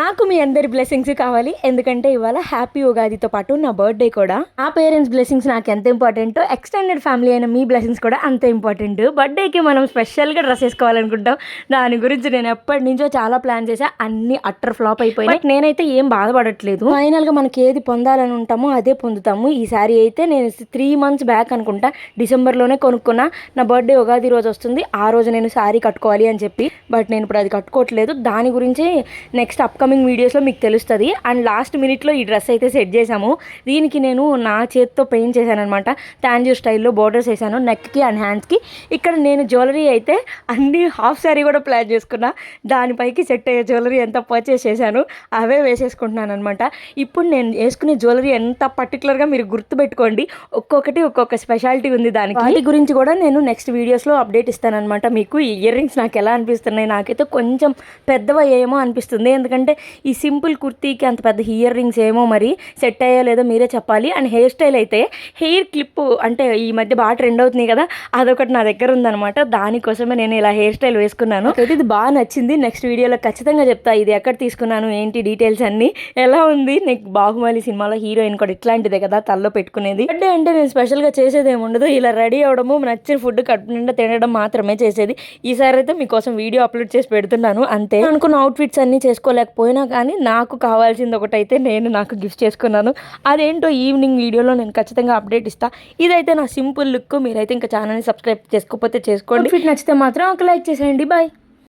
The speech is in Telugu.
నాకు మీ అందరి బ్లెస్సింగ్స్ కావాలి. ఎందుకంటే ఇవాళ హ్యాపీ ఉగాదితో పాటు నా బర్త్డే కూడా. నా పేరెంట్స్ బ్లెస్సింగ్స్ నాకు ఎంత ఇంపార్టెంటో ఎక్స్టెండెడ్ ఫ్యామిలీ అయిన మీ బ్లెస్సింగ్స్ కూడా అంతే ఇంపార్టెంట్. బర్త్డేకి మనం స్పెషల్గా డ్రెస్ వేసుకోవాలనుకుంటాం. దాని గురించి నేను ఎప్పటి నుంచో చాలా ప్లాన్ చేసా. అన్ని అట్టర్ ఫ్లాప్ అయిపోయినాయి. నేనైతే ఏం బాధపడట్లేదు. ఫైనల్గా మనకి ఏది పొందాలని ఉంటామో అదే పొందుతాము. ఈ సారీ అయితే నేను 3 months బ్యాక్ అనుకుంటా డిసెంబర్లోనే కొనుక్కున్నా. నా బర్త్డే ఉగాది రోజు వస్తుంది, ఆ రోజు నేను సారీ కట్టుకోవాలి అని చెప్పి. బట్ నేను ఇప్పుడు అది కట్టుకోవట్లేదు. దాని గురించి నెక్స్ట్ అప్కమింగ్ వీడియోస్లో మీకు తెలుస్తుంది. అండ్ లాస్ట్ మినిట్లో ఈ డ్రెస్ అయితే సెట్ చేశాము. దీనికి నేను నా చేతితో పెయింట్ చేశాను అనమాట. తాంజూర్ స్టైల్లో బోర్డర్స్ వేసాను నెక్కి అండ్ హ్యాండ్స్కి. ఇక్కడ నేను జ్యువెలరీ అయితే అన్ని హాఫ్ శారీ కూడా ప్లాన్ చేసుకున్నా. దానిపైకి సెట్ అయ్యే జ్యువెలరీ ఎంత పర్చేస్ చేశాను అవే వేసేసుకుంటున్నాను అనమాట. ఇప్పుడు నేను వేసుకునే జ్యువెలరీ ఎంత పర్టికులర్గా మీరు గుర్తుపెట్టుకోండి. ఒక్కొక్కటి ఒక్కొక్క స్పెషాలిటీ ఉంది దానికి. వాటి గురించి కూడా నేను నెక్స్ట్ వీడియోస్లో అప్డేట్ ఇస్తానమాట మీకు. ఈ ఇయర్ రింగ్స్ నాకు ఎలా అనిపిస్తున్నాయి, నాకైతే కొంచెం పెద్దవయ్యేమో అనిపిస్తుంది. ఎందుకంటే ఈ సింపుల్ కుర్తీకి అంత పెద్ద ఇయర్ రింగ్స్ ఏమో మరి సెట్ అయ్యో లేదో మీరే చెప్పాలి. అండ్ హెయిర్ స్టైల్ అయితే హెయిర్ క్లిప్ అంటే ఈ మధ్య బాగా ట్రెండ్ అవుతున్నాయి కదా, అదొకటి నా దగ్గర ఉందనమాట. దానికోసమే నేను ఇలా హెయిర్ స్టైల్ వేసుకున్నాను. అయితే ఇది బాగా నచ్చింది. నెక్స్ట్ వీడియోలో ఖచ్చితంగా చెప్తా ఇది ఎక్కడ తీసుకున్నాను ఏంటి డీటెయిల్స్ అన్నీ. ఎలా ఉంది నీకు బాహుబలి సినిమాలో హీరోయిన్ కూడా ఇట్లాంటిదే కదా తల్లో పెట్టుకునేది. బర్త్డే అంటే నేను స్పెషల్గా చేసేది ఏమి ఉండదు, ఇలా రెడీ అవ్వడము, నచ్చిన ఫుడ్ కడుపు నిండా తినడం మాత్రమే చేసేది. ఈసారి అయితే మీకోసం వీడియో అప్లోడ్ చేసి పెడుతున్నాను అంతే. అనుకున్న అవుట్ఫిట్స్ అన్నీ చేసుకోలేకపోయినా కానీ నాకు కావాల్సింది ఒకటైతే నేను నాకు గిఫ్ట్ చేసుకున్నాను. అదేంటో ఈవినింగ్ వీడియోలో నేను ఖచ్చితంగా అప్డేట్ ఇస్తాను. ఇదైతే నా సింపుల్ లుక్. మీరైతే ఇంకా ఛానల్ని సబ్స్క్రైబ్ చేసుకోకపోతే చేసుకోండి. ఫిట్ నచ్చితే మాత్రం ఒక లైక్ చేసేయండి. బాయ్.